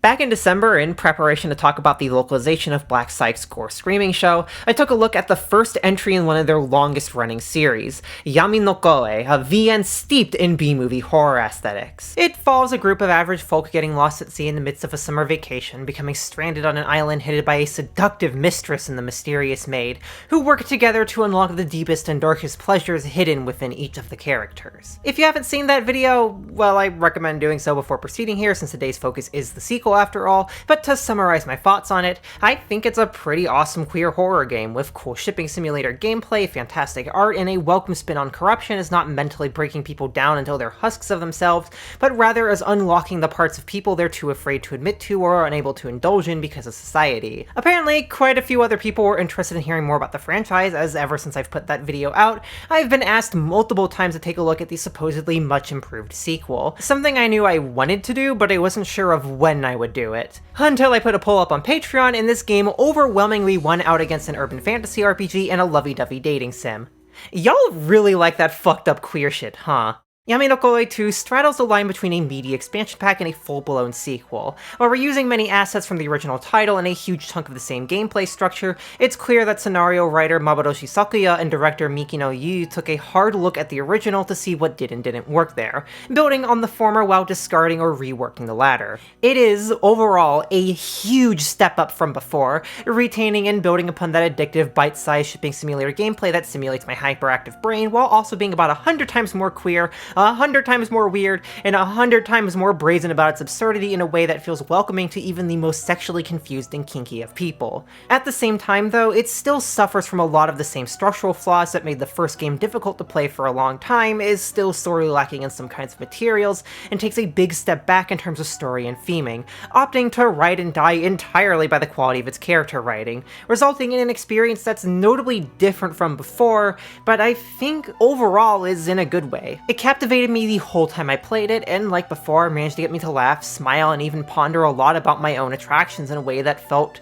Back in December, in preparation to talk about the localization of Black Psych's core screaming show, I took a look at the first entry in one of their longest-running series, Yami no Koe, a VN steeped in B-movie horror aesthetics. It follows a group of average folk getting lost at sea in the midst of a summer vacation, becoming stranded on an island hidden by a seductive mistress and the mysterious maid, who work together to unlock the deepest and darkest pleasures hidden within each of the characters. If you haven't seen that video, well, I recommend doing so before proceeding here, since today's focus is the sequel after all, but to summarize my thoughts on it, I think it's a pretty awesome queer horror game with cool shipping simulator gameplay, fantastic art, and a welcome spin on corruption as not mentally breaking people down until they're husks of themselves, but rather as unlocking the parts of people they're too afraid to admit to or are unable to indulge in because of society. Apparently, quite a few other people were interested in hearing more about the franchise, as ever since I've put that video out, I've been asked multiple times to take a look at the supposedly much improved sequel. Something I knew I wanted to do, but I wasn't sure of when I would do it. Until I put a poll up on Patreon, and this game overwhelmingly won out against an urban fantasy RPG and a lovey-dovey dating sim. Y'all really like that fucked up queer shit, huh? Yami no Koe 2 straddles the line between a meaty expansion pack and a full-blown sequel. While reusing many assets from the original title and a huge chunk of the same gameplay structure, it's clear that scenario writer Mabaroshi Sakuya and director Mikino Yu took a hard look at the original to see what did and didn't work there, building on the former while discarding or reworking the latter. It is, overall, a huge step up from before, retaining and building upon that addictive, bite-sized shipping simulator gameplay that simulates my hyperactive brain, while also being about 100 times more queer, 100 times more weird, and 100 times more brazen about its absurdity in a way that feels welcoming to even the most sexually confused and kinky of people. At the same time though, it still suffers from a lot of the same structural flaws that made the first game difficult to play for a long time, is still sorely lacking in some kinds of materials, and takes a big step back in terms of story and theming, opting to write and die entirely by the quality of its character writing, resulting in an experience that's notably different from before, but I think overall is in a good way. It captivated me the whole time I played it, and like before, managed to get me to laugh, smile, and even ponder a lot about my own attractions in a way that felt,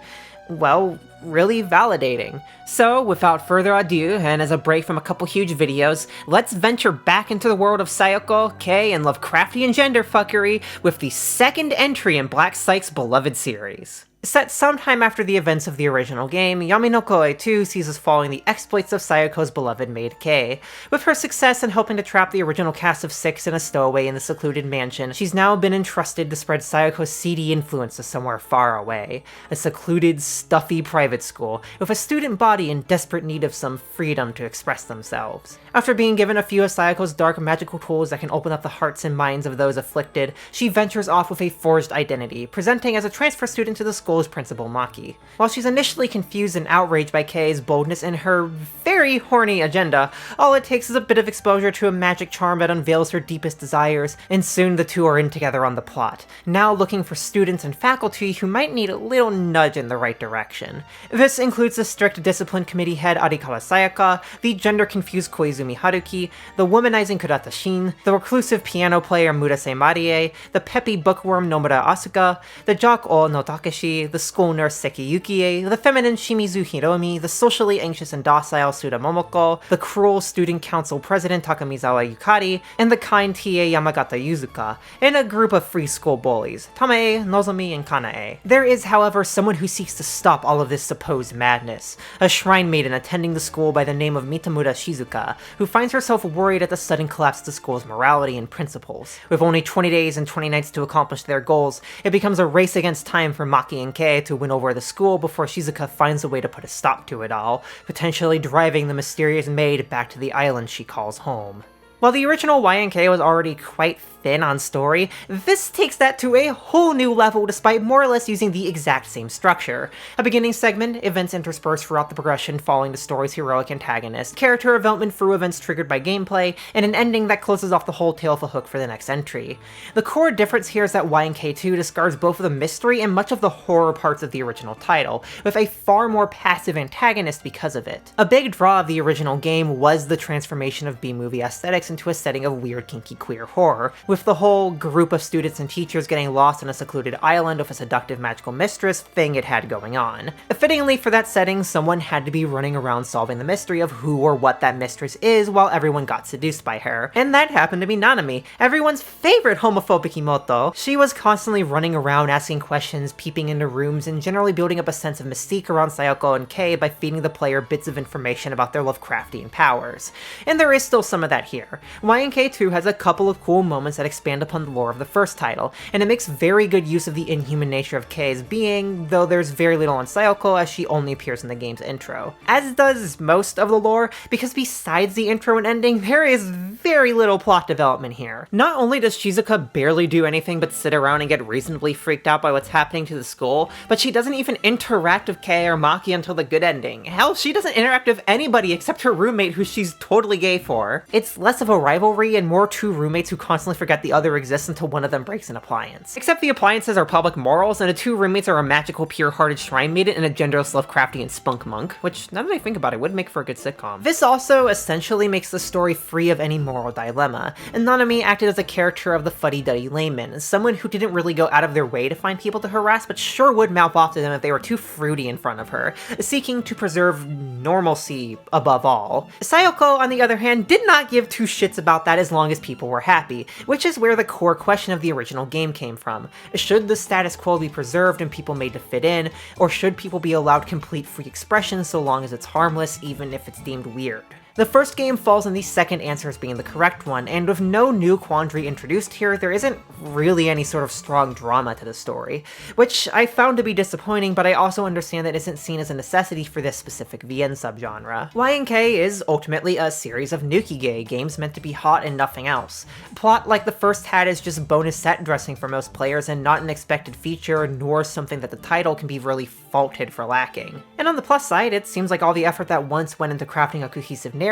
well, really validating. So, without further ado, and as a break from a couple huge videos, let's venture back into the world of Sayoko, Kei, and Lovecraftian gender fuckery with the second entry in Black Psych's beloved series. Set sometime after the events of the original game, Yami no Koe 2 sees us following the exploits of Sayoko's beloved maid Kei. With her success in helping to trap the original cast of 6 in a stowaway in the secluded mansion, she's now been entrusted to spread Sayoko's seedy influence to somewhere far away. A secluded, stuffy private school, with a student body in desperate need of some freedom to express themselves. After being given a few of Sayoko's dark magical tools that can open up the hearts and minds of those afflicted, she ventures off with a forged identity, presenting as a transfer student to the school's principal Maki. While she's initially confused and outraged by Kei's boldness and her very horny agenda, all it takes is a bit of exposure to a magic charm that unveils her deepest desires, and soon the two are in together on the plot, now looking for students and faculty who might need a little nudge in the right direction. This includes the strict discipline committee head Arikawa Sayaka, the gender-confused Koizumi Haruki, the womanizing Kurata Shin, the reclusive piano player Murase Marie, the peppy bookworm Nomura Asuka, the jock-o no Takeshi, the school nurse Seki Yukie, the feminine Shimizu Hiromi, the socially anxious and docile Suda Momoko, the cruel student council president Takamizawa Yukari, and the kind TA Yamagata Yuzuka, and a group of free school bullies, Tamae, Nozomi, and Kanae. There is, however, someone who seeks to stop all of this supposed madness, a shrine maiden attending the school by the name of Mitamura Shizuka, who finds herself worried at the sudden collapse of the school's morality and principles. With only 20 days and 20 nights to accomplish their goals, it becomes a race against time for Maki and Kei to win over the school before Shizuka finds a way to put a stop to it all, potentially driving the mysterious maid back to the island she calls home. While the original YNK was already quite thin on story, this takes that to a whole new level despite more or less using the exact same structure. A beginning segment, events interspersed throughout the progression following the story's heroic antagonist, character development through events triggered by gameplay, and an ending that closes off the whole tale with a hook for the next entry. The core difference here is that YNK2 discards both of the mystery and much of the horror parts of the original title, with a far more passive antagonist because of it. A big draw of the original game was the transformation of B-movie aesthetics into a setting of weird kinky queer horror, with with the whole group of students and teachers getting lost on a secluded island with a seductive magical mistress thing it had going on. Fittingly for that setting, someone had to be running around solving the mystery of who or what that mistress is while everyone got seduced by her, and that happened to be Nanami, everyone's favorite homophobic Imoto. She was constantly running around asking questions, peeping into rooms, and generally building up a sense of mystique around Sayoko and Kei by feeding the player bits of information about their Lovecraftian powers. And there is still some of that here. Y&K 2 has a couple of cool moments that expand upon the lore of the first title, and it makes very good use of the inhuman nature of Kei's being, though there's very little on Sayoko as she only appears in the game's intro. As does most of the lore, because besides the intro and ending, there is very little plot development here. Not only does Shizuka barely do anything but sit around and get reasonably freaked out by what's happening to the school, but she doesn't even interact with Kei or Maki until the good ending. Hell, she doesn't interact with anybody except her roommate who she's totally gay for. It's less of a rivalry and more two roommates who constantly forget the other exists until one of them breaks an appliance. Except the appliances are public morals, and the two roommates are a magical, pure-hearted shrine maiden and a genderless Lovecraftian spunk monk, which, now that I think about it, would make for a good sitcom. This also essentially makes the story free of any moral dilemma, and Nanami acted as a character of the fuddy-duddy layman, someone who didn't really go out of their way to find people to harass, but sure would mouth off to them if they were too fruity in front of her, seeking to preserve normalcy above all. Sayoko, on the other hand, did not give two shits about that as long as people were happy, which is where the core question of the original game came from. Should the status quo be preserved and people made to fit in, or should people be allowed complete free expression so long as it's harmless, even if it's deemed weird? The first game falls in the second answer as being the correct one, and with no new quandary introduced here, there isn't really any sort of strong drama to the story, which I found to be disappointing, but I also understand that it isn't seen as a necessity for this specific VN subgenre. Y&K is ultimately a series of Nukige games meant to be hot and nothing else. Plot like the first had is just bonus set dressing for most players and not an expected feature, nor something that the title can be really faulted for lacking. And on the plus side, it seems like all the effort that once went into crafting a cohesive narrative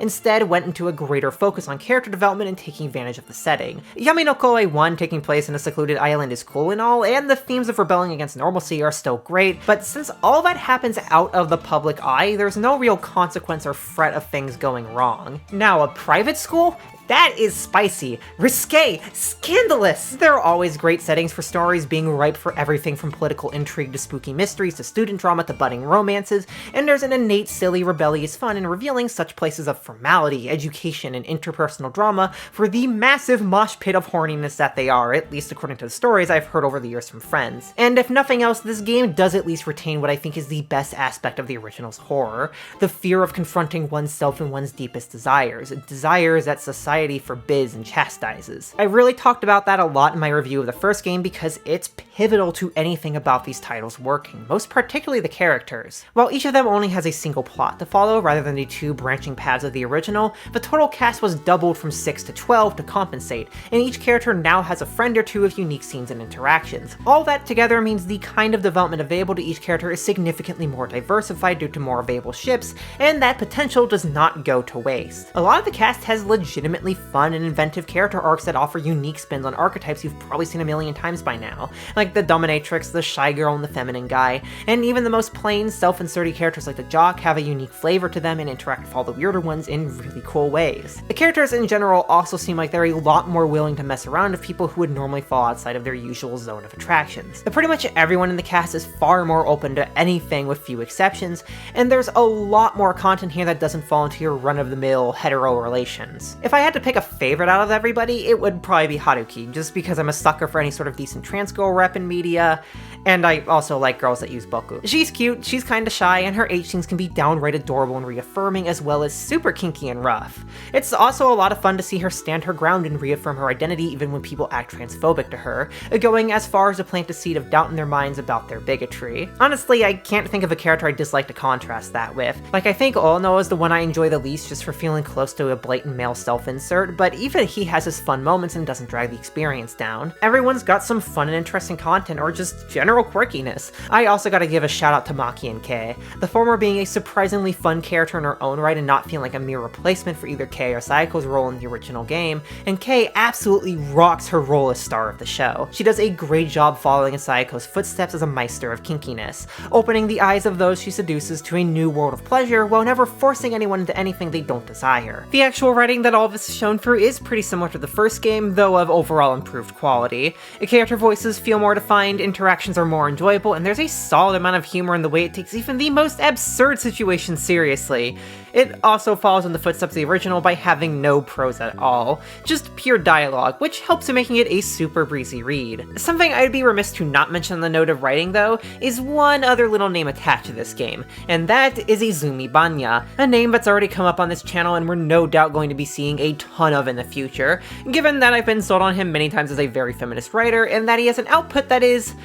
instead went into a greater focus on character development and taking advantage of the setting. Yami no Koe 1 taking place in a secluded island is cool and all, and the themes of rebelling against normalcy are still great, but since all that happens out of the public eye, there's no real consequence or threat of things going wrong. Now, a private school? That is spicy, risque, scandalous! There are always great settings for stories, being ripe for everything from political intrigue to spooky mysteries to student drama to budding romances, and there's an innate, silly, rebellious fun in revealing such places of formality, education, and interpersonal drama for the massive mosh pit of horniness that they are, at least according to the stories I've heard over the years from friends. And if nothing else, this game does at least retain what I think is the best aspect of the original's horror, the fear of confronting oneself and one's deepest desires that society forbids and chastises. I really talked about that a lot in my review of the first game because it's pivotal to anything about these titles working, most particularly the characters. While each of them only has a single plot to follow rather than the two branching paths of the original, the total cast was doubled from 6 to 12 to compensate, and each character now has a friend or two with unique scenes and interactions. All that together means the kind of development available to each character is significantly more diversified due to more available ships, and that potential does not go to waste. A lot of the cast has legitimately fun and inventive character arcs that offer unique spins on archetypes you've probably seen a million times by now, like the dominatrix, the shy girl, and the feminine guy, and even the most plain, self-inserty characters like the jock have a unique flavor to them and interact with all the weirder ones in really cool ways. The characters in general also seem like they're a lot more willing to mess around with people who would normally fall outside of their usual zone of attractions. But pretty much everyone in the cast is far more open to anything with few exceptions, and there's a lot more content here that doesn't fall into your run-of-the-mill hetero relations. If I had to pick a favorite out of everybody, it would probably be Haruki, just because I'm a sucker for any sort of decent trans girl rep in media, and I also like girls that use boku. She's cute, she's kinda shy, and her H scenes can be downright adorable and reaffirming, as well as super kinky and rough. It's also a lot of fun to see her stand her ground and reaffirm her identity even when people act transphobic to her, going as far as to plant a seed of doubt in their minds about their bigotry. Honestly, I can't think of a character I dislike to contrast that with. Like, I think Ono is the one I enjoy the least just for feeling close to a blatant male self-insert, but even he has his fun moments and doesn't drag the experience down. Everyone's got some fun and interesting content, or just general general quirkiness. I also gotta give a shout out to Maki and Kei, the former being a surprisingly fun character in her own right and not feeling like a mere replacement for either Kei or Sayako's role in the original game, and Kei absolutely rocks her role as star of the show. She does a great job following in Sayako's footsteps as a meister of kinkiness, opening the eyes of those she seduces to a new world of pleasure while never forcing anyone into anything they don't desire. The actual writing that all of this is shown through is pretty similar to the first game, though of overall improved quality. The character voices feel more defined, interactions are more enjoyable, and there's a solid amount of humor in the way it takes even the most absurd situations seriously. It also follows in the footsteps of the original by having no prose at all, just pure dialogue, which helps in making it a super breezy read. Something I'd be remiss to not mention on the note of writing though, is one other little name attached to this game, and that is Izumi Banya, a name that's already come up on this channel and we're no doubt going to be seeing a ton of in the future, given that I've been sold on him many times as a very feminist writer, and that he has an output that is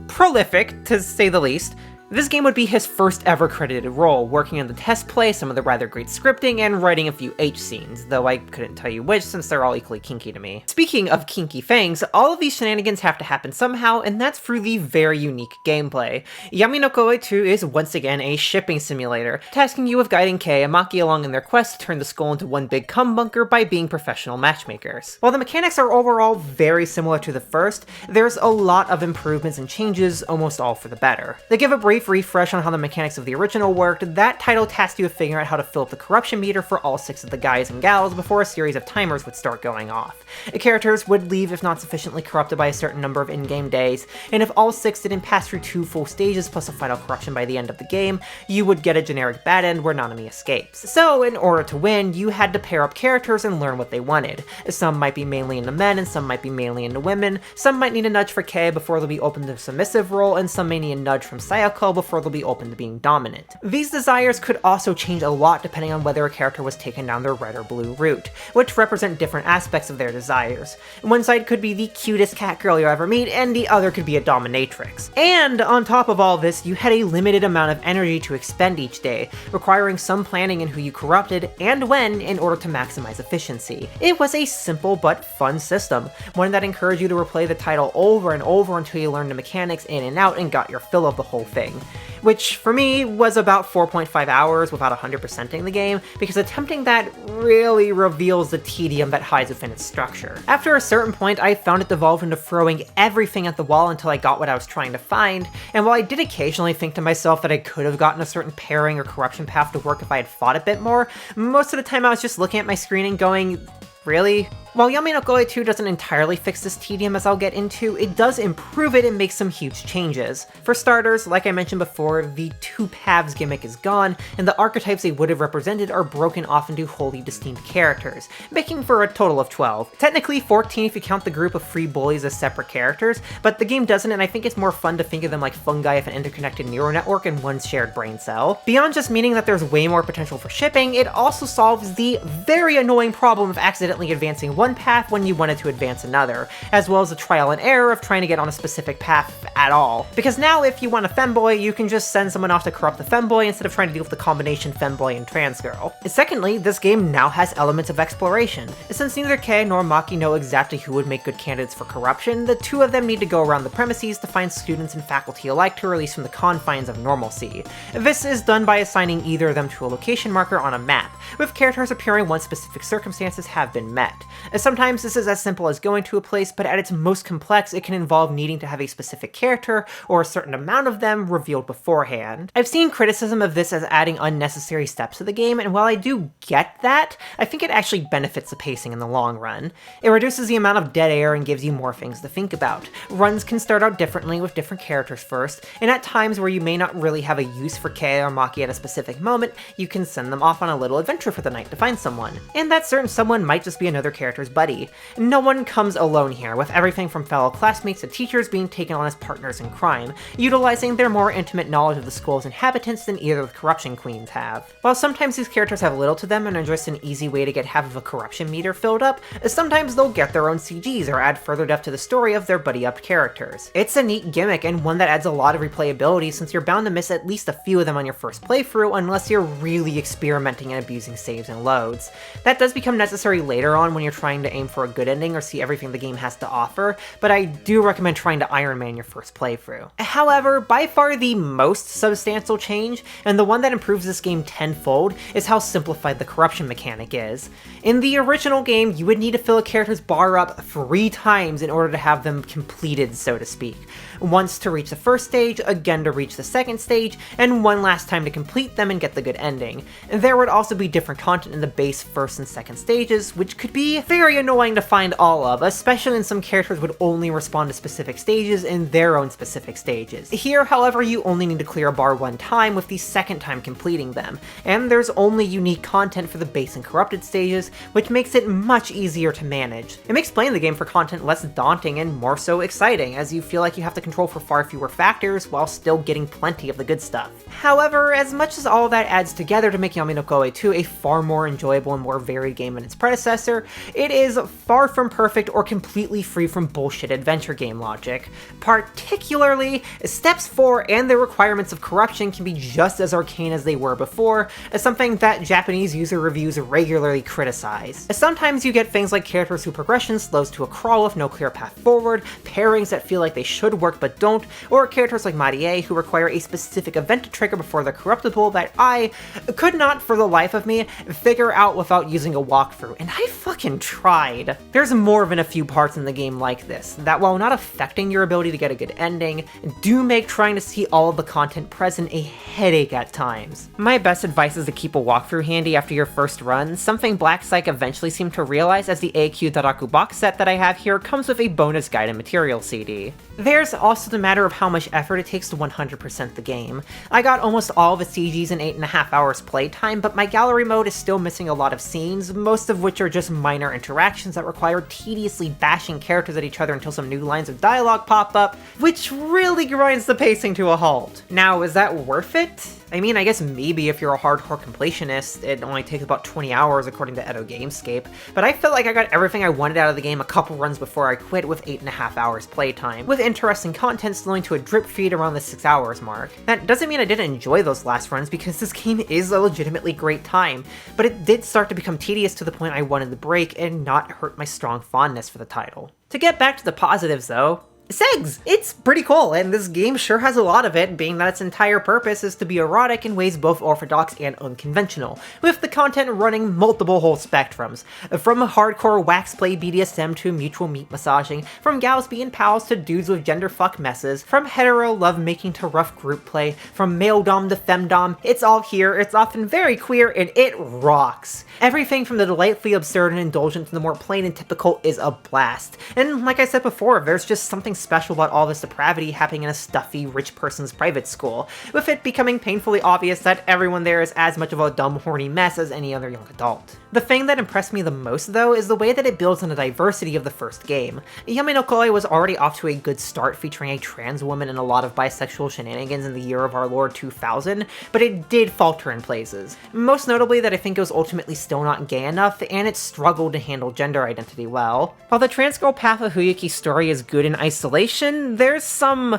prolific, to say the least. This game would be his first ever credited role, working on the test play, some of the rather great scripting, and writing a few H scenes, though I couldn't tell you which since they're all equally kinky to me. Speaking of kinky fangs, all of these shenanigans have to happen somehow, and that's through the very unique gameplay. Yami no Koe 2 is once again a shipping simulator, tasking you with guiding Kei and Maki along in their quest to turn the school into one big cum bunker by being professional matchmakers. While the mechanics are overall very similar to the first, there's a lot of improvements and changes, almost all for the better. They give a brief refresh on how the mechanics of the original worked. That title tasked you with figuring out how to fill up the corruption meter for all 6 of the guys and gals before a series of timers would start going off. The characters would leave if not sufficiently corrupted by a certain number of in-game days, and if all 6 didn't pass through 2 full stages plus a final corruption by the end of the game, you would get a generic bad end where Nanami escapes. So in order to win, you had to pair up characters and learn what they wanted. Some might be mainly into men and some might be mainly into women, some might need a nudge for Kei before they'll be open to a submissive role, and some may need a nudge from Sayako before they'll be open to being dominant. These desires could also change a lot depending on whether a character was taken down their red or blue route, which represent different aspects of their desires. One side could be the cutest cat girl you ever meet, and the other could be a dominatrix. And on top of all this, you had a limited amount of energy to expend each day, requiring some planning in who you corrupted and when in order to maximize efficiency. It was a simple but fun system, one that encouraged you to replay the title over and over until you learned the mechanics in and out and got your fill of the whole thing. Which, for me, was about 4.5 hours without 100%ing the game, because attempting that really reveals the tedium that hides within its structure. After a certain point, I found it devolved into throwing everything at the wall until I got what I was trying to find, and while I did occasionally think to myself that I could have gotten a certain pairing or corruption path to work if I had fought a bit more, most of the time I was just looking at my screen and going, really? While Yami no Koe 2 doesn't entirely fix this tedium as I'll get into, it does improve it and make some huge changes. For starters, like I mentioned before, the 2 paths gimmick is gone, and the archetypes they would have represented are broken off into wholly distinct characters, making for a total of 12. Technically 14 if you count the group of free bullies as separate characters, but the game doesn't, and I think it's more fun to think of them like fungi of an interconnected neural network in one shared brain cell. Beyond just meaning that there's way more potential for shipping, it also solves the very annoying problem of accidentally advancing one path when you wanted to advance another, as well as the trial and error of trying to get on a specific path at all. Because now if you want a femboy, you can just send someone off to corrupt the femboy instead of trying to deal with the combination femboy and trans girl. And secondly, this game now has elements of exploration. Since neither Kei nor Maki know exactly who would make good candidates for corruption, the 2 of them need to go around the premises to find students and faculty alike to release from the confines of normalcy. This is done by assigning either of them to a location marker on a map, with characters appearing once specific circumstances have been met. Sometimes this is as simple as going to a place, but at its most complex, it can involve needing to have a specific character, or a certain amount of them, revealed beforehand. I've seen criticism of this as adding unnecessary steps to the game, and while I do get that, I think it actually benefits the pacing in the long run. It reduces the amount of dead air and gives you more things to think about. Runs can start out differently with different characters first, and at times where you may not really have a use for Kei or Maki at a specific moment, you can send them off on a little adventure for the night to find someone. And that certain someone might just be another character's buddy. No one comes alone here, with everything from fellow classmates to teachers being taken on as partners in crime, utilizing their more intimate knowledge of the school's inhabitants than either of the corruption queens have. While sometimes these characters have little to them and are just an easy way to get half of a corruption meter filled up, sometimes they'll get their own CGs or add further depth to the story of their buddy-up characters. It's a neat gimmick and one that adds a lot of replayability since you're bound to miss at least a few of them on your first playthrough unless you're really experimenting and abusing saves and loads. That does become necessary later on when you're trying trying to aim for a good ending or see everything the game has to offer, but I do recommend trying to Iron Man your first playthrough. However, by far the most substantial change, and the one that improves this game tenfold, is how simplified the corruption mechanic is. In the original game, you would need to fill a character's bar up 3 times in order to have them completed, so to speak. Once to reach the first stage, again to reach the second stage, and one last time to complete them and get the good ending. There would also be different content in the base first and second stages, which could be very annoying to find all of, especially when some characters would only respond to specific stages in their own specific stages. Here, however, you only need to clear a bar 1 time, with the second time completing them, and there's only unique content for the base and corrupted stages, which makes it much easier to manage. It makes playing the game for content less daunting and more so exciting, as you feel like you have to control for far fewer factors while still getting plenty of the good stuff. However, as much as all that adds together to make Yami no Koe 2 a far more enjoyable and more varied game than its predecessor, it is far from perfect or completely free from bullshit adventure game logic. Particularly, steps 4 and the requirements of corruption can be just as arcane as they were before, as something that Japanese user reviews regularly criticize. Sometimes you get things like characters whose progression slows to a crawl with no clear path forward, pairings that feel like they should work but don't, or characters like Marie who require a specific event to trigger before they're corruptible that I could not for the life of me figure out without using a walkthrough, and I fucking tried. There's more than a few parts in the game like this, that while not affecting your ability to get a good ending, do make trying to see all of the content present a headache at times. My best advice is to keep a walkthrough handy after your first run, something Black Psych eventually seemed to realize, as the AQ Daraku box set that I have here comes with a bonus guide and material CD. There's also the matter of how much effort it takes to 100% the game. I got almost all of the CGs in 8.5 hours playtime, but my gallery mode is still missing a lot of scenes, most of which are just minor interactions that require tediously bashing characters at each other until some new lines of dialogue pop up, which really grinds the pacing to a halt. Now, is that worth it? I mean, I guess maybe if you're a hardcore completionist, it only takes about 20 hours according to Edo Gamescape, but I felt like I got everything I wanted out of the game a couple runs before I quit with 8.5 hours playtime, with interesting content slowing to a drip feed around the 6 hours mark. That doesn't mean I didn't enjoy those last runs, because this game is a legitimately great time, but it did start to become tedious to the point I wanted to break and not hurt my strong fondness for the title. To get back to the positives though, Segs! It's pretty cool, and this game sure has a lot of it, being that its entire purpose is to be erotic in ways both orthodox and unconventional, with the content running multiple whole spectrums, from hardcore waxplay BDSM to mutual meat massaging, from gals being pals to dudes with gender fuck messes, from hetero lovemaking to rough group play, from male dom to femdom. It's all here, it's often very queer, and it rocks! Everything from the delightfully absurd and indulgent to the more plain and typical is a blast. And like I said before, there's just something special about all this depravity happening in a stuffy, rich person's private school, with it becoming painfully obvious that everyone there is as much of a dumb, horny mess as any other young adult. The thing that impressed me the most, though, is the way that it builds on the diversity of the first game. Yami no Koe was already off to a good start, featuring a trans woman and a lot of bisexual shenanigans in the year of our Lord 2000, but it did falter in places. Most notably that I think it was ultimately still not gay enough, and it struggled to handle gender identity well. While the trans girl path of Fuyuki's story is good in isolation, there's some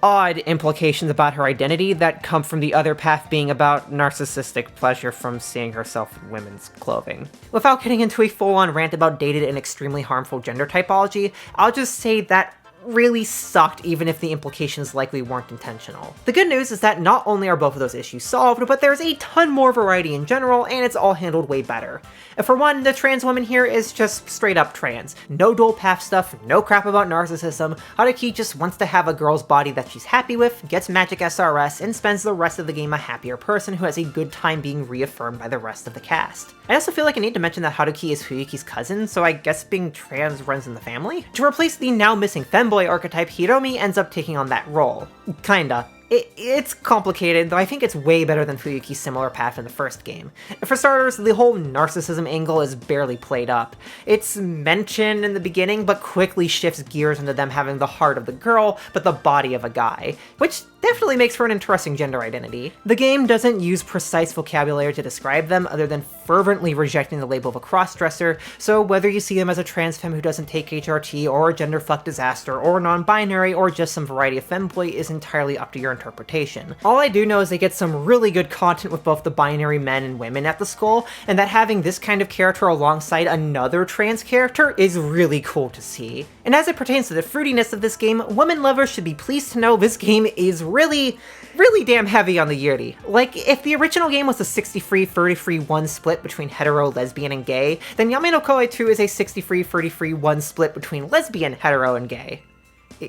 odd implications about her identity that come from the other path being about narcissistic pleasure from seeing herself in women's clothing. Without getting into a full-on rant about dated and extremely harmful gender typology, I'll just say that really sucked, even if the implications likely weren't intentional. The good news is that not only are both of those issues solved, but there's a ton more variety in general, and it's all handled way better. For one, the trans woman here is just straight up trans. No dual path stuff, no crap about narcissism. Haruki just wants to have a girl's body that she's happy with, gets magic SRS, and spends the rest of the game a happier person who has a good time being reaffirmed by the rest of the cast. I also feel like I need to mention that Haruki is Fuyuki's cousin, so I guess being trans runs in the family? To replace the now missing femboy archetype, Hiromi ends up taking on that role. Kinda. It's complicated, though I think it's way better than Fuyuki's similar path in the first game. For starters, the whole narcissism angle is barely played up. It's mentioned in the beginning, but quickly shifts gears into them having the heart of the girl, but the body of a guy, which definitely makes for an interesting gender identity. The game doesn't use precise vocabulary to describe them, other than fervently rejecting the label of a crossdresser, so whether you see them as a trans femme who doesn't take HRT, or a genderfuck disaster, or non-binary, or just some variety of femboy is entirely up to your interpretation interpretation. All I do know is they get some really good content with both the binary men and women at the school, and that having this kind of character alongside another trans character is really cool to see. And as it pertains to the fruitiness of this game, women lovers should be pleased to know this game is really damn heavy on the yuri. Like, if the original game was a 60-30-1 split between hetero, lesbian, and gay, then Yami no Koe 2 is a 60-30-1 split between lesbian, hetero, and gay.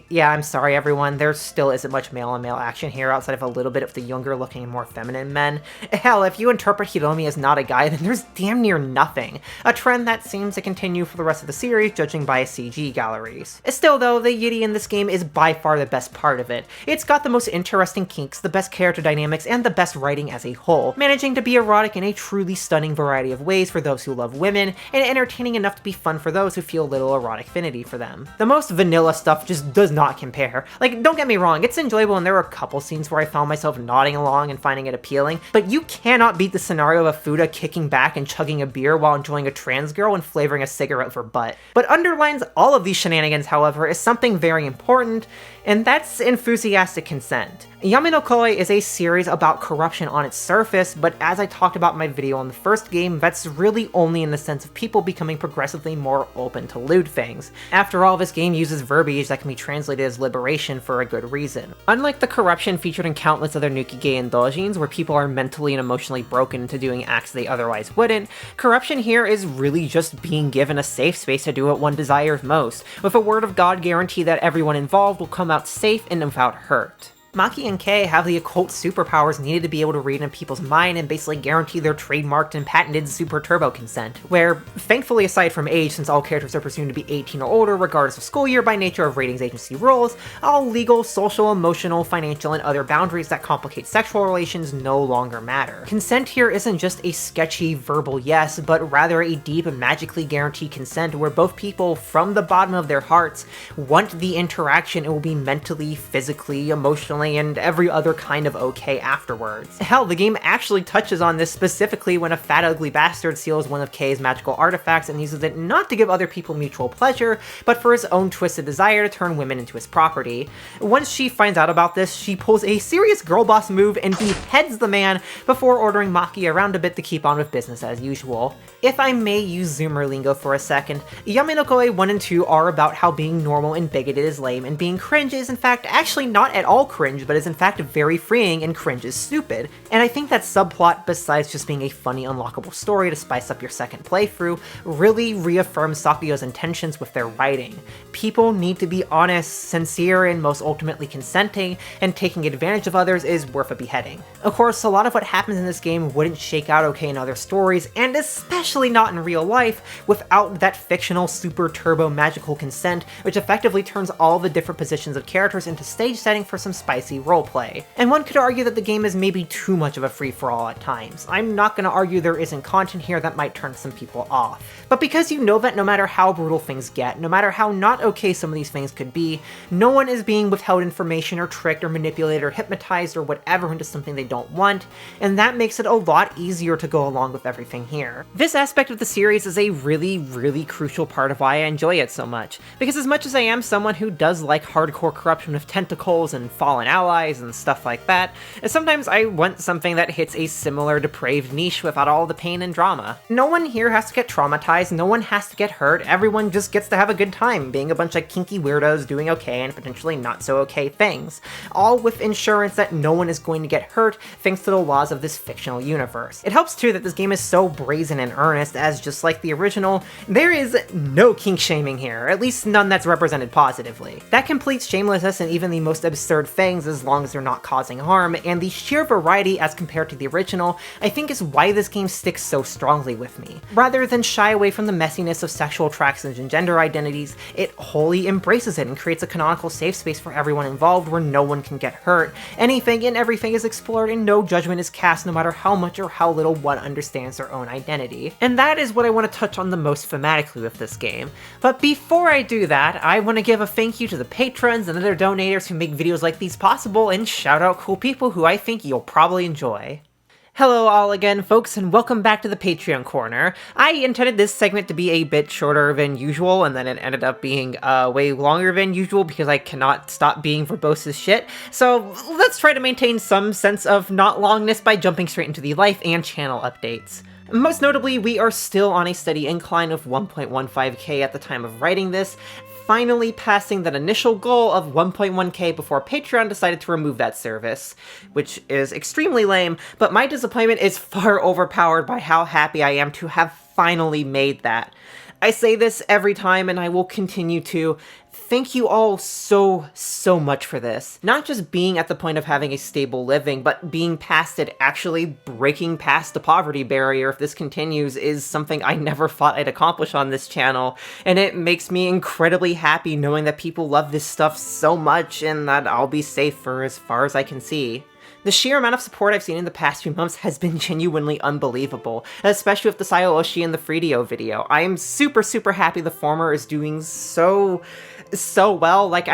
Yeah, I'm sorry everyone, there still isn't much male-on-male action here outside of a little bit of the younger looking and more feminine men. Hell, if you interpret Hiromi as not a guy, then there's damn near nothing. A trend that seems to continue for the rest of the series, judging by CG galleries. Still though, the yuri in this game is by far the best part of it. It's got the most interesting kinks, the best character dynamics, and the best writing as a whole, managing to be erotic in a truly stunning variety of ways for those who love women, and entertaining enough to be fun for those who feel little erotic affinity for them. The most vanilla stuff just does not compare. Like, don't get me wrong, it's enjoyable and there were a couple scenes where I found myself nodding along and finding it appealing, but you cannot beat the scenario of Fuda kicking back and chugging a beer while enjoying a trans girl and flavoring a cigarette with her butt. What underlines all of these shenanigans, however, is something very important, and that's enthusiastic consent. Yami no Koe is a series about corruption on its surface, but as I talked about in my video on the first game, that's really only in the sense of people becoming progressively more open to lewd things. After all, this game uses verbiage that can be translated as liberation for a good reason. Unlike the corruption featured in countless other Nukige and Dojins, where people are mentally and emotionally broken into doing acts they otherwise wouldn't, corruption here is really just being given a safe space to do what one desires most, with a word of God guarantee that everyone involved will come out safe and without hurt. Maki and Kei have the occult superpowers needed to be able to read in people's mind and basically guarantee their trademarked and patented super turbo consent, where, thankfully aside from age, since all characters are presumed to be 18 or older regardless of school year by nature of ratings agency rules, all legal, social, emotional, financial, and other boundaries that complicate sexual relations no longer matter. Consent here isn't just a sketchy verbal yes, but rather a deep and magically guaranteed consent where both people, from the bottom of their hearts, want the interaction and will be mentally, physically, emotionally, and every other kind of okay afterwards. Hell, the game actually touches on this specifically when a fat ugly bastard steals one of Kei's magical artifacts and uses it not to give other people mutual pleasure, but for his own twisted desire to turn women into his property. Once she finds out about this, she pulls a serious girl boss move and beheads the man before ordering Maki around a bit to keep on with business as usual. If I may use Zoomer lingo for a second, Yami no Koe 1 and 2 are about how being normal and bigoted is lame and being cringe is in fact actually not at all cringe, but is in fact very freeing and cringe is stupid. And I think that subplot, besides just being a funny unlockable story to spice up your second playthrough, really reaffirms Sakuyo's intentions with their writing. People need to be honest, sincere, and most ultimately consenting, and taking advantage of others is worth a beheading. Of course, a lot of what happens in this game wouldn't shake out okay in other stories, and especially not in real life, without that fictional super turbo magical consent, which effectively turns all the different positions of characters into stage setting for some spicy roleplay. And one could argue that the game is maybe too much of a free-for-all at times. I'm not gonna argue there isn't content here that might turn some people off. But because you know that no matter how brutal things get, no matter how not okay some of these things could be, no one is being withheld information or tricked or manipulated or hypnotized or whatever into something they don't want, and that makes it a lot easier to go along with everything here. This aspect of the series is a really crucial part of why I enjoy it so much, because as much as I am someone who does like hardcore corruption with tentacles and fallen allies and stuff like that, sometimes I want something that hits a similar depraved niche without all the pain and drama. No one here has to get traumatized, no one has to get hurt, everyone just gets to have a good time, being a bunch of kinky weirdos doing okay and potentially not so okay things, all with insurance that no one is going to get hurt thanks to the laws of this fictional universe. It helps too that this game is so brazen and earnest, as just like the original, there is no kink shaming here, at least none that's represented positively. That completes shamelessness and even the most absurd things as long as they're not causing harm, and the sheer variety as compared to the original, I think is why this game sticks so strongly with me. Rather than shy away from the messiness of sexual attractions and gender identities, it wholly embraces it and creates a canonical safe space for everyone involved where no one can get hurt. Anything and everything is explored and no judgment is cast no matter how much or how little one understands their own identity. And that is what I want to touch on the most thematically with this game. But before I do that, I want to give a thank you to the patrons and other donators who make videos like these possible, and shout out cool people who I think you'll probably enjoy. Hello all again, folks, and welcome back to the Patreon Corner. I intended this segment to be a bit shorter than usual, and then it ended up being way longer than usual because I cannot stop being verbose as shit. So let's try to maintain some sense of not longness by jumping straight into the life and channel updates. Most notably, we are still on a steady incline of 1.15k at the time of writing this, finally passing that initial goal of 1.1k before Patreon decided to remove that service, which is extremely lame, but my disappointment is far overpowered by how happy I am to have finally made that. I say this every time and I will continue to. Thank you all so much for this. Not just being at the point of having a stable living, but being past it, actually breaking past the poverty barrier if this continues is something I never thought I'd accomplish on this channel, and it makes me incredibly happy knowing that people love this stuff so much and that I'll be safe for as far as I can see. The sheer amount of support I've seen in the past few months has been genuinely unbelievable, especially with the Sayo-Oshi and the Freedio video. I am super happy the former is doing so well. Like,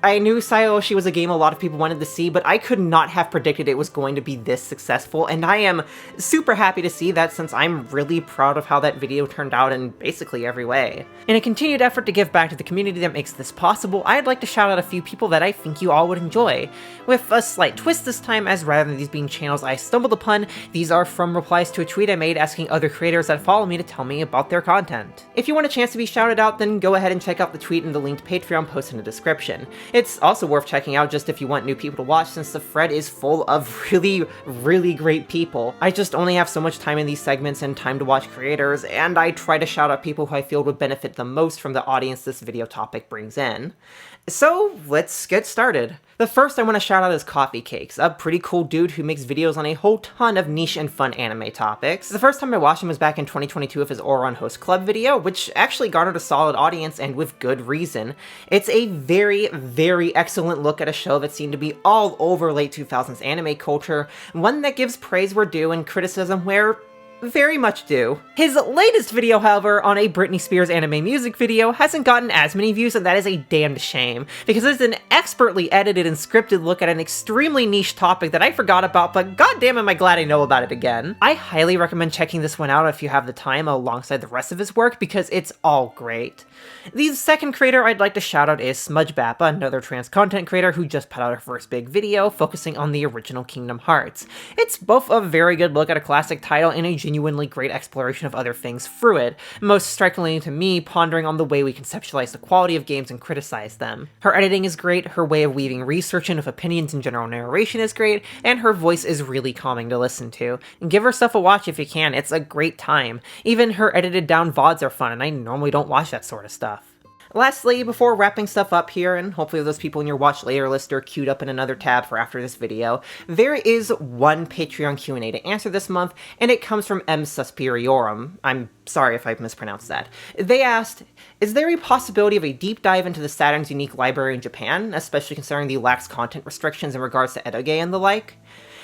I knew Sayo-Oshi was a game a lot of people wanted to see, but I could not have predicted it was going to be this successful, and I am super happy to see that since I'm really proud of how that video turned out in basically every way. In a continued effort to give back to the community that makes this possible, I'd like to shout out a few people that I think you all would enjoy, with a slight twist this time, as rather than these being channels I stumbled upon, these are from replies to a tweet I made asking other creators that follow me to tell me about their content. If you want a chance to be shouted out, then go ahead and check out the tweet and the linked Patreon post in the description. It's also worth checking out just if you want new people to watch, since the thread is full of really great people. I just only have so much time in these segments and time to watch creators, and I try to shout out people who I feel would benefit the most from the audience this video topic brings in. So let's get started. The first I want to shout out is Coffee Cakes, a pretty cool dude who makes videos on a whole ton of niche and fun anime topics. The first time I watched him was back in 2022 with his Ouran Host Club video, which actually garnered a solid audience and with good reason. It's a very excellent look at a show that seemed to be all over late 2000s anime culture, one that gives praise where due and criticism where very much due. His latest video, however, on a Britney Spears anime music video, hasn't gotten as many views, and that is a damned shame, because it's an expertly edited and scripted look at an extremely niche topic that I forgot about, but goddamn am I glad I know about it again. I highly recommend checking this one out if you have the time alongside the rest of his work, because it's all great. The second creator I'd like to shout out is smudgebap, another trans content creator who just put out her first big video focusing on the original Kingdom Hearts. It's both a very good look at a classic title and a genuinely great exploration of other things through it, most strikingly to me pondering on the way we conceptualize the quality of games and criticize them. Her editing is great, her way of weaving research in with opinions and general narration is great, and her voice is really calming to listen to. Give her stuff a watch if you can, it's a great time. Even her edited down VODs are fun, and I normally don't watch that sort of stuff. Lastly, before wrapping stuff up here, and hopefully those people in your watch later list are queued up in another tab for after this video, there is one Patreon Q&A to answer this month, and it comes from M. Suspiriorum. I'm sorry if I mispronounced that. They asked, is there a possibility of a deep dive into the Saturn's unique library in Japan, especially considering the lax content restrictions in regards to edoge and the like?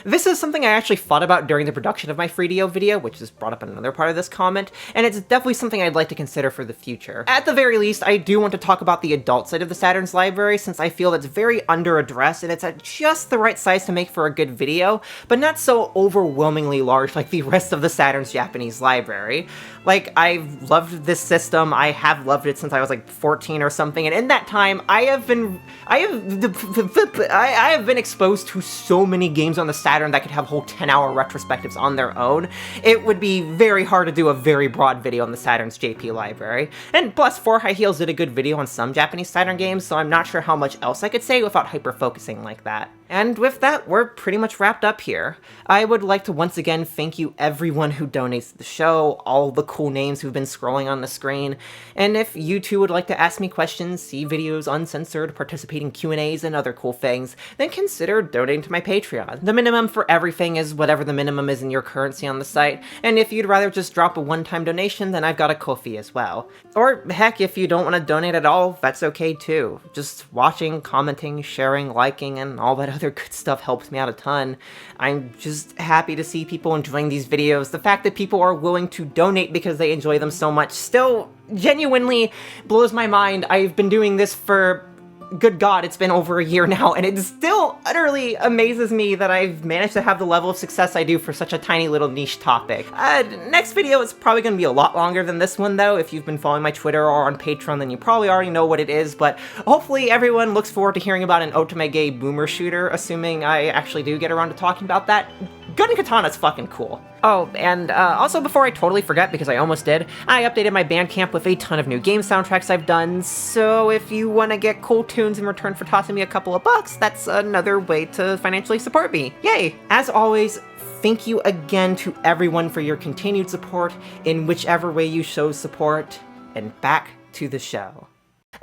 This is something I actually thought about during the production of my Freedio video, which is brought up in another part of this comment, and it's definitely something I'd like to consider for the future. At the very least, I do want to talk about the adult side of the Saturn's library, since I feel it's very under-addressed and it's at just the right size to make for a good video, but not so overwhelmingly large like the rest of the Saturn's Japanese library. Like, I've loved this system, I have loved it since I was like 14 or something, and in that time, I have been exposed to so many games on the Saturn that could have whole 10-hour retrospectives on their own. It would be very hard to do a very broad video on the Saturn's JP library. And plus, 4 High Heels did a good video on some Japanese Saturn games, so I'm not sure how much else I could say without hyper-focusing like that. And with that, we're pretty much wrapped up here. I would like to once again thank you everyone who donates to the show, all the cool names who've been scrolling on the screen, and if you too would like to ask me questions, see videos uncensored, participate in Q&As, and other cool things, then consider donating to my Patreon. The minimum for everything is whatever the minimum is in your currency on the site, and if you'd rather just drop a one-time donation, then I've got a Ko-fi as well. Or heck, if you don't want to donate at all, that's okay too. Just watching, commenting, sharing, liking, and all that other good stuff helps me out a ton. I'm just happy to see people enjoying these videos. The fact that people are willing to donate because they enjoy them so much still genuinely blows my mind. I've been doing this for good God, it's been over a year now, and it still utterly amazes me that I've managed to have the level of success I do for such a tiny little niche topic. Next video is probably going to be a lot longer than this one, though. If you've been following my Twitter or on Patreon, then you probably already know what it is, but hopefully everyone looks forward to hearing about an otome boomer shooter, assuming I actually do get around to talking about that. Gun Katana's fucking cool. Oh, and also before I totally forget, because I almost did, I updated my Bandcamp with a ton of new game soundtracks I've done, so if you want to get cool tunes in return for tossing me a couple of bucks, that's another way to financially support me. Yay! As always, thank you again to everyone for your continued support in whichever way you show support, and back to the show.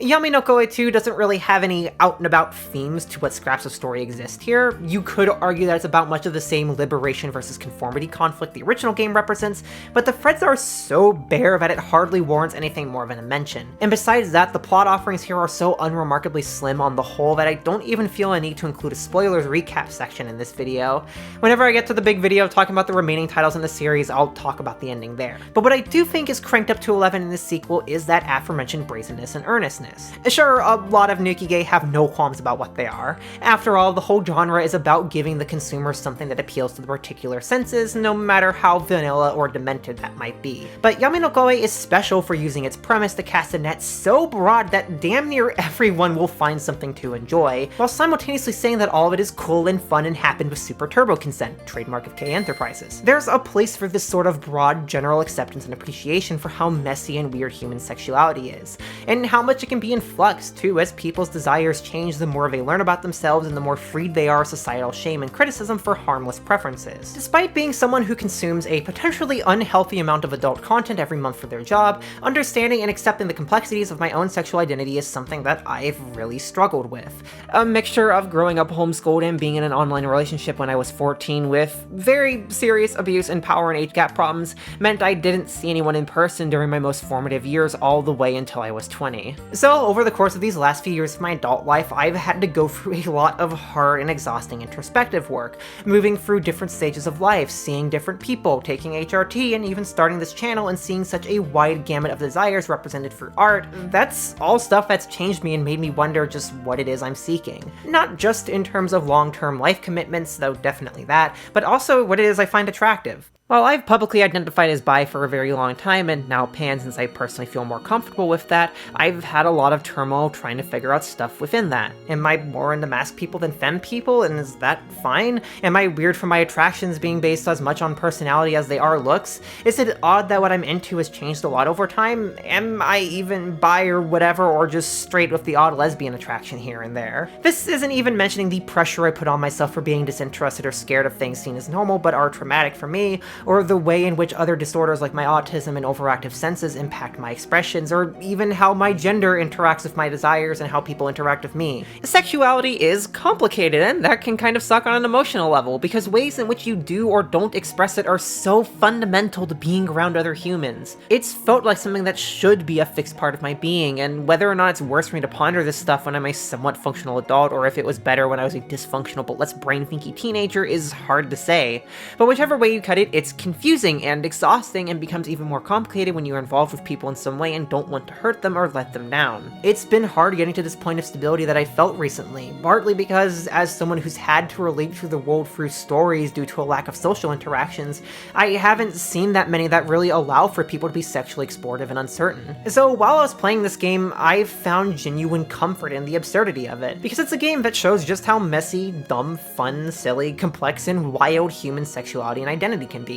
Yami no Koe 2 doesn't really have any out-and-about themes to what scraps of story exist here. You could argue that it's about much of the same liberation versus conformity conflict the original game represents, but the threads are so bare that it hardly warrants anything more than a mention. And besides that, the plot offerings here are so unremarkably slim on the whole that I don't even feel a need to include a spoilers recap section in this video. Whenever I get to the big video talking about the remaining titles in the series, I'll talk about the ending there. But what I do think is cranked up to 11 in this sequel is that aforementioned brazenness and earnestness. Sure, a lot of Nukige have no qualms about what they are. After all, the whole genre is about giving the consumer something that appeals to the particular senses, no matter how vanilla or demented that might be. But Yami no Koe is special for using its premise to cast a net so broad that damn near everyone will find something to enjoy, while simultaneously saying that all of it is cool and fun and happened with super turbo consent, trademark of K Enterprises. There's a place for this sort of broad general acceptance and appreciation for how messy and weird human sexuality is, and how much it can be in flux too as people's desires change the more they learn about themselves and the more freed they are of societal shame and criticism for harmless preferences. Despite being someone who consumes a potentially unhealthy amount of adult content every month for their job, understanding and accepting the complexities of my own sexual identity is something that I've really struggled with. A mixture of growing up homeschooled and being in an online relationship when I was 14 with very serious abuse and power and age gap problems meant I didn't see anyone in person during my most formative years all the way until I was 20. So over the course of these last few years of my adult life, I've had to go through a lot of hard and exhausting introspective work, moving through different stages of life, seeing different people, taking HRT, and even starting this channel and seeing such a wide gamut of desires represented through art. That's all stuff that's changed me and made me wonder just what it is I'm seeking. Not just in terms of long-term life commitments, though definitely that, but also what it is I find attractive. While I've publicly identified as bi for a very long time, and now pan since I personally feel more comfortable with that, I've had a lot of turmoil trying to figure out stuff within that. Am I more into masc people than femme people, and is that fine? Am I weird for my attractions being based as much on personality as they are looks? Is it odd that what I'm into has changed a lot over time? Am I even bi or whatever, or just straight with the odd lesbian attraction here and there? This isn't even mentioning the pressure I put on myself for being disinterested or scared of things seen as normal but are traumatic for me, or the way in which other disorders like my autism and overactive senses impact my expressions, or even how my gender interacts with my desires and how people interact with me. Sexuality is complicated, and that can kind of suck on an emotional level, because ways in which you do or don't express it are so fundamental to being around other humans. It's felt like something that should be a fixed part of my being, and whether or not it's worse for me to ponder this stuff when I'm a somewhat functional adult, or if it was better when I was a dysfunctional but less brain-thinky teenager, is hard to say. But whichever way you cut it, it's confusing and exhausting, and becomes even more complicated when you're involved with people in some way and don't want to hurt them or let them down. It's been hard getting to this point of stability that I felt recently, partly because as someone who's had to relate to the world through stories due to a lack of social interactions, I haven't seen that many that really allow for people to be sexually explorative and uncertain. So while I was playing this game, I've found genuine comfort in the absurdity of it, because it's a game that shows just how messy, dumb, fun, silly, complex, and wild human sexuality and identity can be.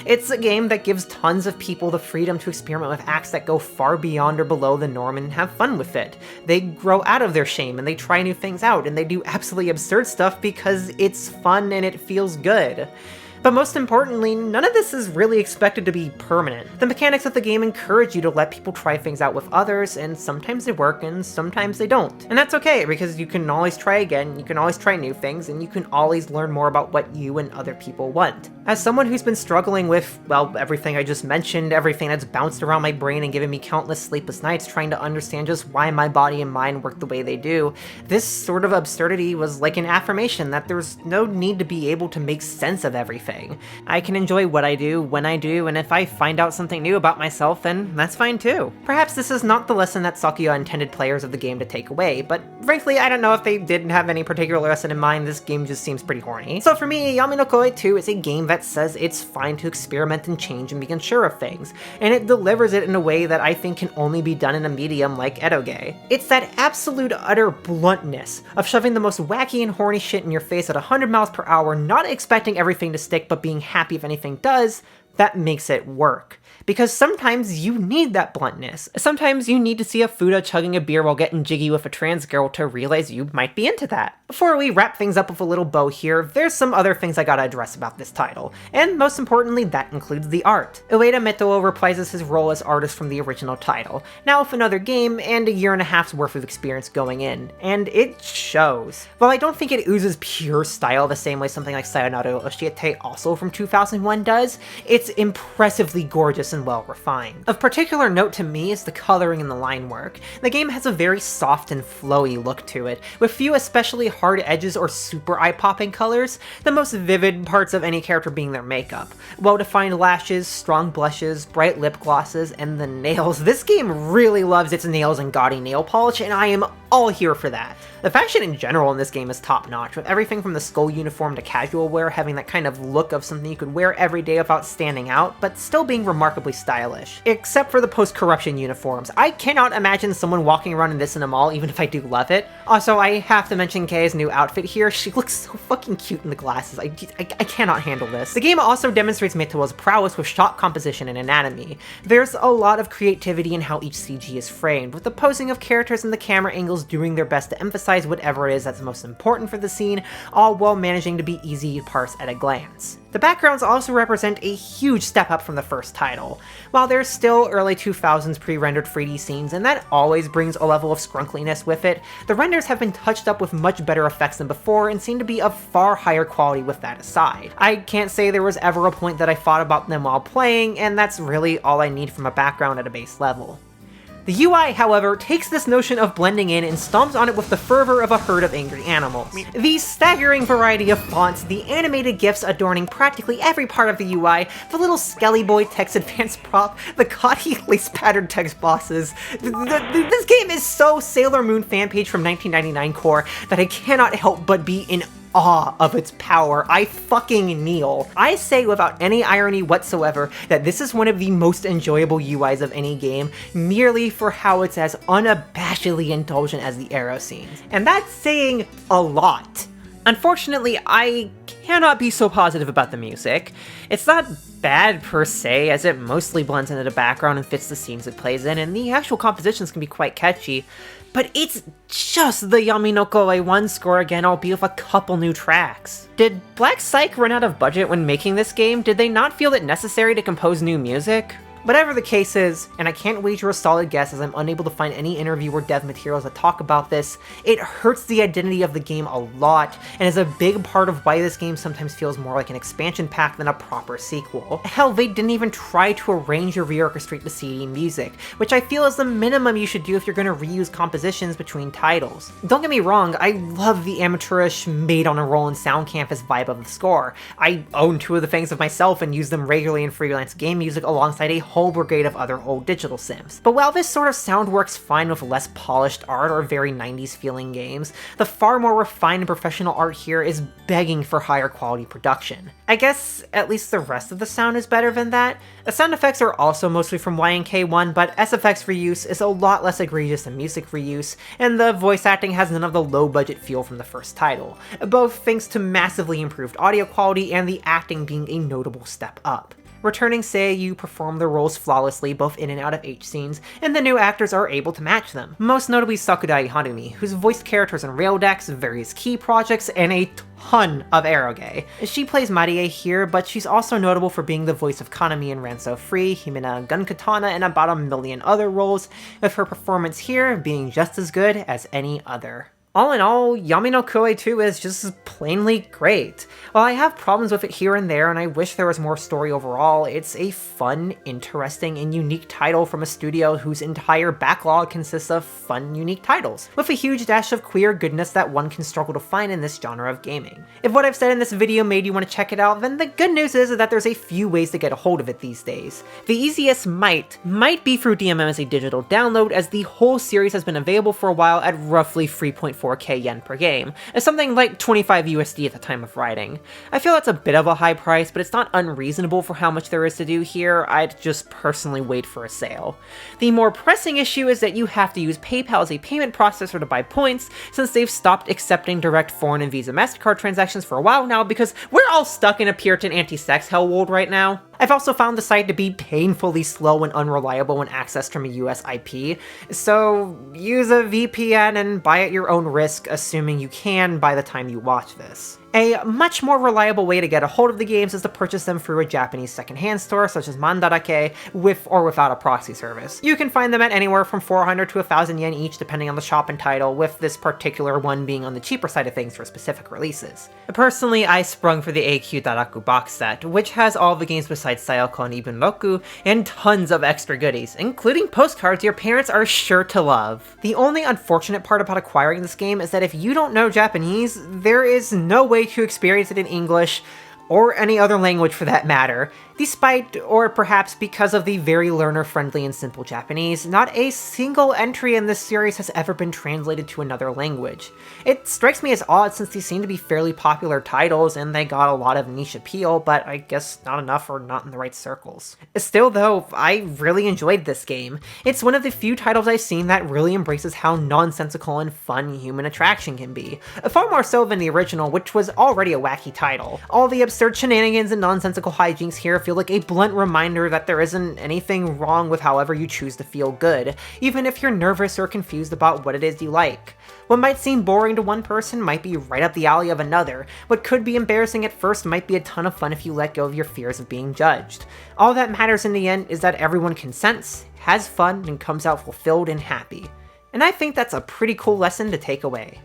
It's a game that gives tons of people the freedom to experiment with acts that go far beyond or below the norm and have fun with it. They grow out of their shame and they try new things out, and they do absolutely absurd stuff because it's fun and it feels good. But most importantly, none of this is really expected to be permanent. The mechanics of the game encourage you to let people try things out with others, and sometimes they work and sometimes they don't. And that's okay, because you can always try again, you can always try new things, and you can always learn more about what you and other people want. As someone who's been struggling with, well, everything I just mentioned, everything that's bounced around my brain and given me countless sleepless nights trying to understand just why my body and mind work the way they do, this sort of absurdity was like an affirmation that there's no need to be able to make sense of everything. everything. I can enjoy what I do, when I do, and if I find out something new about myself, then that's fine too. Perhaps this is not the lesson that Sakuya intended players of the game to take away, but frankly, I don't know if they didn't have any particular lesson in mind. This game just seems pretty horny. So for me, Yami no Koe 2 is a game that says it's fine to experiment and change and be unsure of things, and it delivers it in a way that I think can only be done in a medium like eroge. It's that absolute utter bluntness of shoving the most wacky and horny shit in your face at 100 miles per hour, not expecting everything to stick but being happy if anything does, that makes it work. Because sometimes you need that bluntness. Sometimes you need to see a Fuda chugging a beer while getting jiggy with a trans girl to realize you might be into that. Before we wrap things up with a little bow here, there's some other things I gotta address about this title, and most importantly, that includes the art. Ueda Metoo reprises his role as artist from the original title, now with another game and a year and a half's worth of experience going in, and it shows. While I don't think it oozes pure style the same way something like Sayonara Oshiete, also from 2001, does, it's impressively gorgeous and well refined. Of particular note to me is the coloring and the line work. The game has a very soft and flowy look to it, with few especially hard edges or super eye-popping colors, the most vivid parts of any character being their makeup. Well-defined lashes, strong blushes, bright lip glosses, and the nails. This game really loves its nails and gaudy nail polish, and I am all here for that. The fashion in general in this game is top-notch, with everything from the skull uniform to casual wear having that kind of look of something you could wear every day without standing out, but still being remarkably stylish. Except for the post-corruption uniforms. I cannot imagine someone walking around in this in a mall, even if I do love it. Also, I have to mention Kei's new outfit here. She looks so fucking cute in the glasses. I cannot handle this. The game also demonstrates Metoo's prowess with shot composition and anatomy. There's a lot of creativity in how each CG is framed, with the posing of characters and the camera angles doing their best to emphasize whatever it is that's most important for the scene, all while managing to be easy to parse at a glance. The backgrounds also represent a huge step up from the first title. While there's still early 2000s pre-rendered 3D scenes, and that always brings a level of scrunkliness with it, the renders have been touched up with much better effects than before and seem to be of far higher quality with that aside. I can't say there was ever a point that I thought about them while playing, and that's really all I need from a background at a base level. The UI, however, takes this notion of blending in and stomps on it with the fervor of a herd of angry animals. The staggering variety of fonts, the animated GIFs adorning practically every part of the UI, the little Skelly Boy text advance prop, the gaudy lace-patterned text bosses. This game is so Sailor Moon fan page from 1999 core that I cannot help but be in awe of its power. I fucking kneel. I say without any irony whatsoever that this is one of the most enjoyable UIs of any game, merely for how it's as unabashedly indulgent as the arrow scenes. And that's saying a lot. Unfortunately, I cannot be so positive about the music. It's not bad per se, as it mostly blends into the background and fits the scenes it plays in, and the actual compositions can be quite catchy, but it's just the Yami no Koe 1 score again, albeit with a couple new tracks. Did Black Psych run out of budget when making this game? Did they not feel it necessary to compose new music? Whatever the case is, and I can't wager a solid guess as I'm unable to find any interview or dev materials that talk about this, it hurts the identity of the game a lot, and is a big part of why this game sometimes feels more like an expansion pack than a proper sequel. Hell, they didn't even try to arrange or reorchestrate the CD music, which I feel is the minimum you should do if you're going to reuse compositions between titles. Don't get me wrong, I love the amateurish, made-on-a-roll sound campus vibe of the score. I own 2 of the things of myself and use them regularly in freelance game music alongside a whole brigade of other old digital sims. But while this sort of sound works fine with less polished art or very 90s feeling games, the far more refined and professional art here is begging for higher quality production. I guess at least the rest of the sound is better than that. The sound effects are also mostly from YNK1, but SFX reuse is a lot less egregious than music reuse, and the voice acting has none of the low budget feel from the first title, both thanks to massively improved audio quality and the acting being a notable step up. Returning Seiyu perform their roles flawlessly both in and out of H scenes, and the new actors are able to match them. Most notably Sakudai Harumi, who's voiced characters in Rail Decks, various key projects, and a ton of eroge. She plays Marie here, but she's also notable for being the voice of Kanami in Ranso Free, Himina Gun Katana, and about a million other roles, with her performance here being just as good as any other. All in all, Yami no Koe 2 is just plainly great. While I have problems with it here and there and I wish there was more story overall, it's a fun, interesting, and unique title from a studio whose entire backlog consists of fun, unique titles, with a huge dash of queer goodness that one can struggle to find in this genre of gaming. If what I've said in this video made you want to check it out, then the good news is that there's a few ways to get a hold of it these days. The easiest might be through DMM as a digital download, as the whole series has been available for a while at roughly 3.4k yen per game, as something like 25 USD at the time of writing. I feel that's a bit of a high price, but it's not unreasonable for how much there is to do here. I'd just personally wait for a sale. The more pressing issue is that you have to use PayPal as a payment processor to buy points, since they've stopped accepting direct foreign and Visa MasterCard transactions for a while now because we're all stuck in a Puritan anti-sex hell world right now. I've also found the site to be painfully slow and unreliable when accessed from a US IP, so use a VPN and buy at your own risk, assuming you can by the time you watch this. A much more reliable way to get a hold of the games is to purchase them through a Japanese secondhand store such as Mandarake, with or without a proxy service. You can find them at anywhere from 400 to 1,000 yen each depending on the shop and title, with this particular one being on the cheaper side of things for specific releases. Personally, I sprung for the AQ Daraku box set, which has all the games besides Sayoko and Ibunroku, and tons of extra goodies, including postcards your parents are sure to love. The only unfortunate part about acquiring this game is that if you don't know Japanese, there is no way to experience it in English, or any other language for that matter. Despite, or perhaps because of the very learner-friendly and simple Japanese, not a single entry in this series has ever been translated to another language. It strikes me as odd since these seem to be fairly popular titles and they got a lot of niche appeal, but I guess not enough or not in the right circles. Still though, I really enjoyed this game. It's one of the few titles I've seen that really embraces how nonsensical and fun human attraction can be. Far more so than the original, which was already a wacky title. All the absurd shenanigans and nonsensical hijinks here feel like a blunt reminder that there isn't anything wrong with however you choose to feel good, even if you're nervous or confused about what it is you like. What might seem boring to one person might be right up the alley of another. What could be embarrassing at first might be a ton of fun if you let go of your fears of being judged. All that matters in the end is that everyone consents, has fun, and comes out fulfilled and happy. And I think that's a pretty cool lesson to take away.